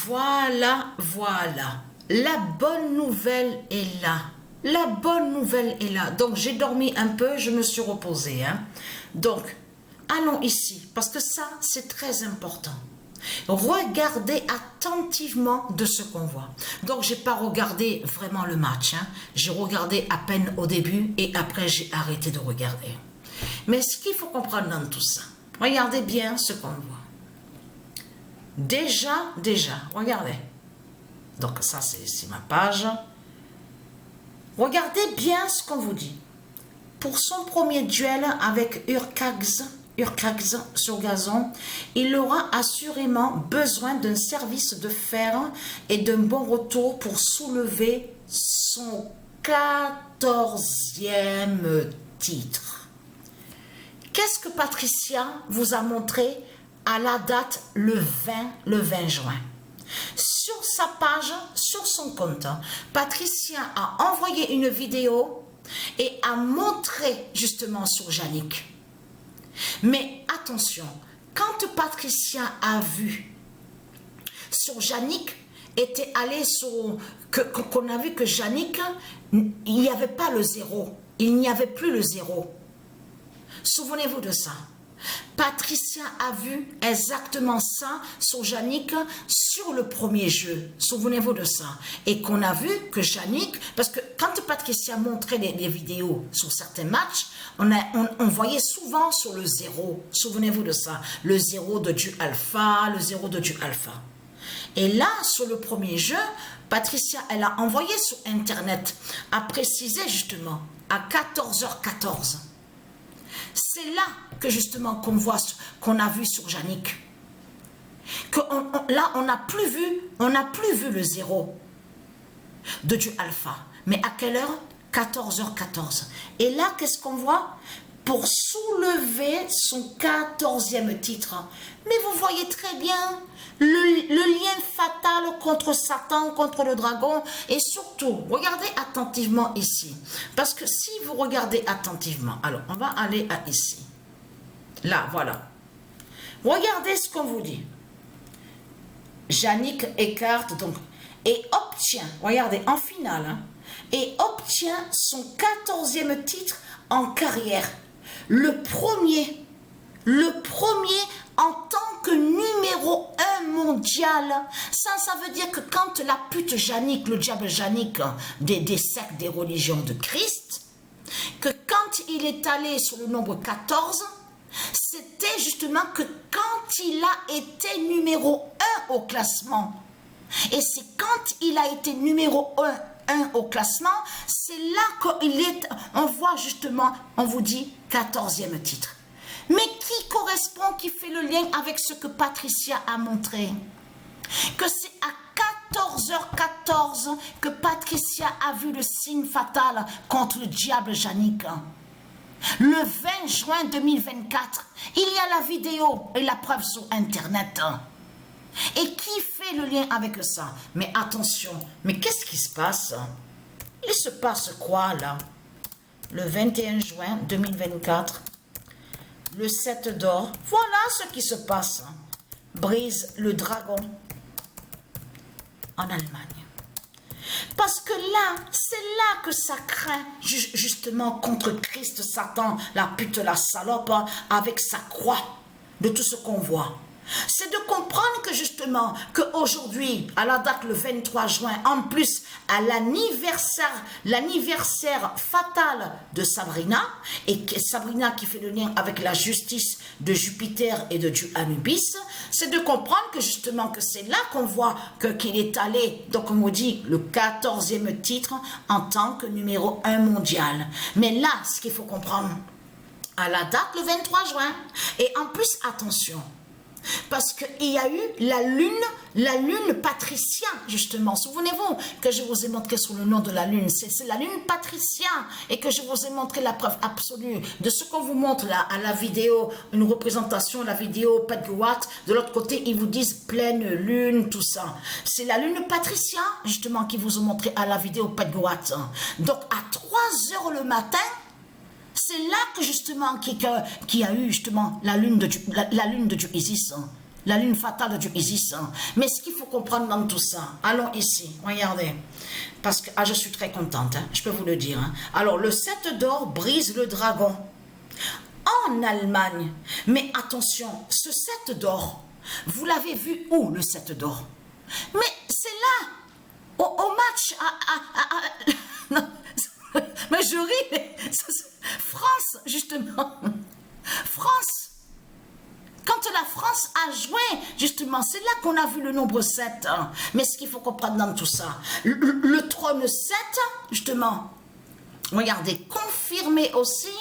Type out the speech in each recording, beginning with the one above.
Voilà, voilà. La bonne nouvelle est là. La bonne nouvelle est là. Donc, j'ai dormi un peu, je me suis reposée. Hein. Donc, allons ici, parce que ça, c'est très important. Regardez attentivement de ce qu'on voit. Donc, j'ai pas regardé vraiment le match. Hein. J'ai regardé à peine au début et après, j'ai arrêté de regarder. Mais ce qu'il faut comprendre dans tout ça, regardez bien ce qu'on voit. Déjà, regardez. Donc, ça, c'est ma page. Regardez bien ce qu'on vous dit. Pour son premier duel avec Urcax sur gazon, il aura assurément besoin d'un service de fer et d'un bon retour pour soulever son 14e titre. Qu'est-ce que Patricia vous a montré à la date le 20 juin? Sur sa page, sur son compte, Patricia a envoyé une vidéo et a montré justement sur Yannick. Mais attention, quand Patricia a vu sur Yannick, était allé sur qu'on a vu que Yannick, il n'y avait pas le zéro, il n'y avait plus le zéro. Souvenez-vous de ça. Patricia a vu exactement ça sur Yannick sur le premier jeu. Souvenez-vous de ça. Et qu'on a vu que Yannick, parce que quand Patricia montrait les vidéos sur certains matchs, on voyait souvent sur le zéro. Souvenez-vous de ça. Le zéro de du alpha, le zéro de du alpha. Et là, sur le premier jeu, Patricia, elle a envoyé sur Internet, a précisé justement à 14h14. C'est là que justement qu'on voit, qu'on a vu sur Yannick. Là, on n'a plus vu le zéro de du alpha. Mais à quelle heure? 14h14. Et là, qu'est-ce qu'on voit? Pour soulever son 14e titre. Mais vous voyez très bien le lien fatal contre Satan, contre le dragon. Et surtout, regardez attentivement ici. Parce que si vous regardez attentivement, alors on va aller à ici. Là, voilà. Regardez ce qu'on vous dit. Yannick écarte donc et obtient, regardez, en finale, hein, et obtient son 14e titre en carrière. Le premier en tant que numéro 1 mondial. Ça veut dire que quand la pute Yannick, le diable Yannick des sectes des religions de Christ, que quand il est allé sur le nombre 14, c'était justement que quand il a été numéro 1 au classement, et c'est quand il a été numéro 1 au classement, c'est là on voit justement, on vous dit 14e titre. Mais qui correspond, qui fait le lien avec ce que Patricia a montré? Que c'est à 14h14 que Patricia a vu le signe fatal contre le diable Yannick. Le 20 juin 2024, il y a la vidéo et la preuve sur Internet. Et qui fait le lien avec ça? Mais attention, mais qu'est-ce qui se passe? Il se passe quoi là? Le 21 juin 2024, le 7 d'or, voilà ce qui se passe. Brise le dragon en Allemagne. Parce que là, c'est là que ça craint justement contre Christ, Satan, la pute, la salope, avec sa croix, de tout ce qu'on voit. C'est de comprendre que justement, qu'aujourd'hui, à la date le 23 juin, en plus à l'anniversaire fatal de Sabrina, et Sabrina qui fait le lien avec la justice de Jupiter et de Dieu Anubis, c'est de comprendre que justement, que c'est là qu'on voit qu'il est allé, donc on dit, le 14e titre en tant que numéro 1 mondial. Mais là, ce qu'il faut comprendre, à la date le 23 juin, et en plus, attention, parce qu'il y a eu la lune Patricia, justement. Souvenez-vous que je vous ai montré sur le nom de la lune. C'est la lune Patricia et que je vous ai montré la preuve absolue de ce qu'on vous montre là à la vidéo, une représentation, la vidéo Padgoat. De l'autre côté, ils vous disent pleine lune, tout ça. C'est la lune Patricia, justement, qui vous ont montré à la vidéo Padgoat. Donc, à 3 h le matin, c'est là que justement, qui a eu justement la lune de Dieu Isis. La lune fatale du Isis. Hein. Mais ce qu'il faut comprendre dans tout ça, allons ici, regardez. Parce que je suis très contente, hein, je peux vous le dire. Hein. Alors, le 7 d'or brise le dragon. En Allemagne. Mais attention, ce 7 d'or, vous l'avez vu où, le 7 d'or? Mais c'est là, au match, non, mais je ris, mais France, justement, France, quand la France a joué, justement, c'est là qu'on a vu le nombre 7, hein. Mais ce qu'il faut comprendre dans tout ça, le trône 7, justement, regardez, confirmé aussi,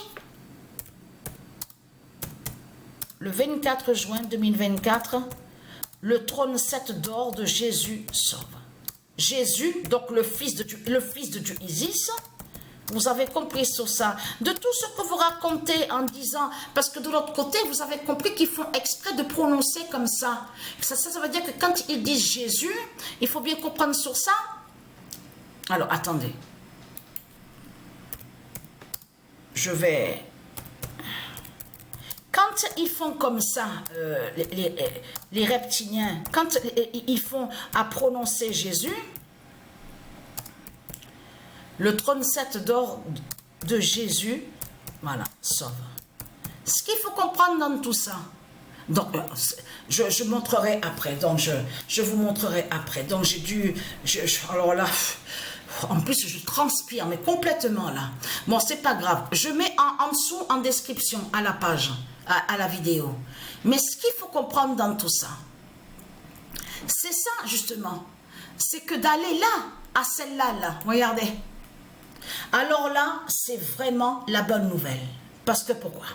le 24 juin 2024, le trône 7 d'or de Jésus sauve. Jésus, donc le fils de Dieu Isis, vous avez compris sur ça. De tout ce que vous racontez en disant, parce que de l'autre côté, vous avez compris qu'ils font exprès de prononcer comme ça. Ça veut dire que quand ils disent Jésus, il faut bien comprendre sur ça. Alors, attendez. Je vais... Quand ils font comme ça, les reptiliens, quand ils font à prononcer Jésus, le trône 7 d'or de Jésus, voilà, sauve. Ce qu'il faut comprendre dans tout ça, donc je montrerai après, donc je vous montrerai après. Donc j'ai dû, alors là, en plus je transpire, mais complètement là. Bon, c'est pas grave, je mets en dessous, en description, à la page, à la vidéo. Mais ce qu'il faut comprendre dans tout ça, c'est ça justement, c'est que d'aller là, à celle-là, là, regardez. Alors là, c'est vraiment la bonne nouvelle. Parce que pourquoi?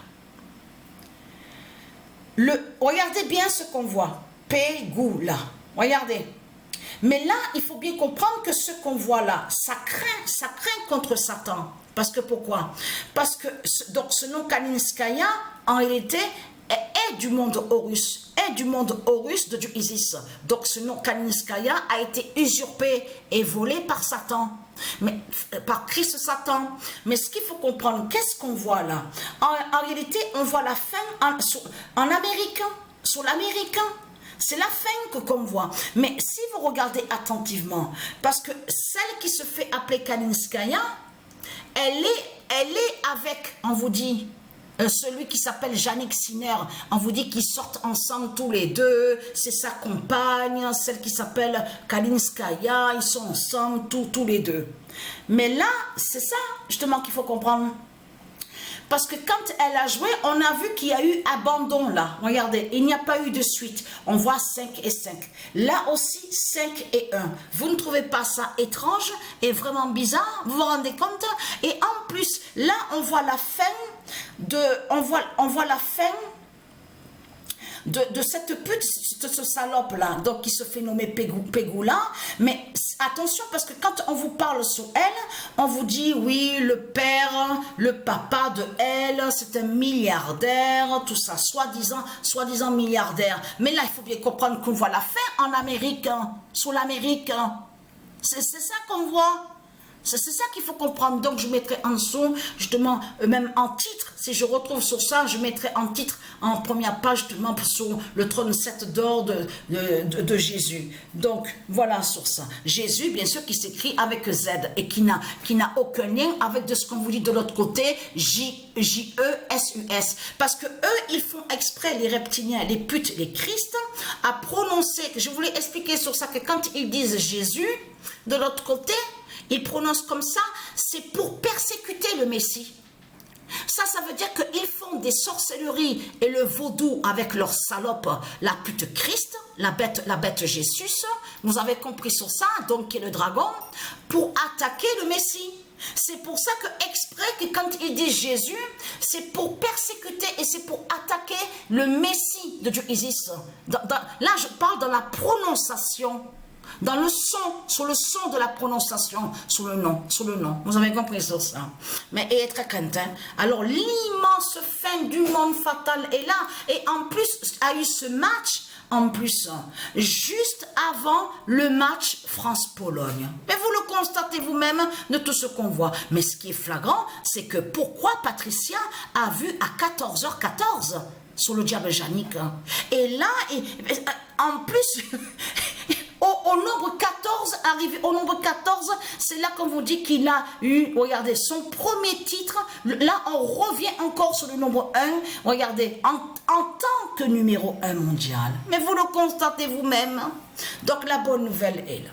Regardez bien ce qu'on voit. Pégoula. Regardez. Mais là, il faut bien comprendre que ce qu'on voit là, ça craint contre Satan. Parce que pourquoi? Parce que donc ce nom Kalinskaya, en réalité, est du monde Horus, de Dieu Isis. Donc ce nom Kalinskaya a été usurpé et volé par Satan, mais par Christ Satan. Mais ce qu'il faut comprendre, qu'est-ce qu'on voit là? En réalité, on voit la fin en américain, sur l'américain. C'est la fin qu'on voit. Mais si vous regardez attentivement, parce que celle qui se fait appeler Kalinskaya, elle est avec, on vous dit, celui qui s'appelle Jannik Sinner, on vous dit qu'ils sortent ensemble tous les deux, c'est sa compagne, celle qui s'appelle Kalinskaya, ils sont ensemble tous les deux. Mais là, c'est ça justement qu'il faut comprendre. Parce que quand elle a joué, on a vu qu'il y a eu abandon là. Regardez, il n'y a pas eu de suite. On voit 5 et 5. Là aussi, 5 et 1. Vous ne trouvez pas ça étrange et vraiment bizarre? Vous vous rendez compte? Et en plus, là, on voit la fin on voit la fin de cette pute, de ce salope là, donc qui se fait nommer Pégoula. Mais attention, parce que quand on vous parle sur elle, on vous dit oui, le père, le papa de elle, c'est un milliardaire, tout ça, soi-disant milliardaire. Mais là, il faut bien comprendre qu'on voit la fin en Amérique, sur l'Amérique. C'est ça qu'on voit. C'est ça qu'il faut comprendre. Donc, je mettrai en dessous, justement, même en titre, si je retrouve sur ça, je mettrai en titre, en première page, justement, sur le trône 7 d'or de Jésus. Donc, voilà sur ça. Jésus, bien sûr, qui s'écrit avec Z et qui n'a aucun lien avec de ce qu'on vous dit de l'autre côté, J-E-S-U-S. Parce que eux, ils font exprès, les reptiliens, les putes, les Christ, à prononcer, je voulais expliquer sur ça, que quand ils disent Jésus, de l'autre côté, ils prononcent comme ça, c'est pour persécuter le Messie. Ça veut dire qu'ils font des sorcelleries et le vaudou avec leur salope, la pute Christ, la bête Jésus, vous avez compris sur ça, donc qui est le dragon, pour attaquer le Messie. C'est pour ça que exprès que quand ils disent Jésus, c'est pour persécuter et c'est pour attaquer le Messie de Dieu Isis. Là, je parle dans la prononciation. Dans le son, sur le son de la prononciation, sur le nom. Vous avez compris sur ça. Mais il est très crainte. Hein? Alors, l'immense fin du monde fatal est là. Et en plus, a eu ce match, en plus, juste avant le match France-Pologne. Mais vous le constatez vous-même de tout ce qu'on voit. Mais ce qui est flagrant, c'est que pourquoi Patricia a vu à 14h14 sur le diable Jannick. Et là, en plus, au nombre 14, arrivé au nombre 14, c'est là qu'on vous dit qu'il a eu, regardez, son premier titre. Là, on revient encore sur le nombre 1. Regardez, en tant que numéro 1 mondial. Mais vous le constatez vous-même. Donc, la bonne nouvelle est là.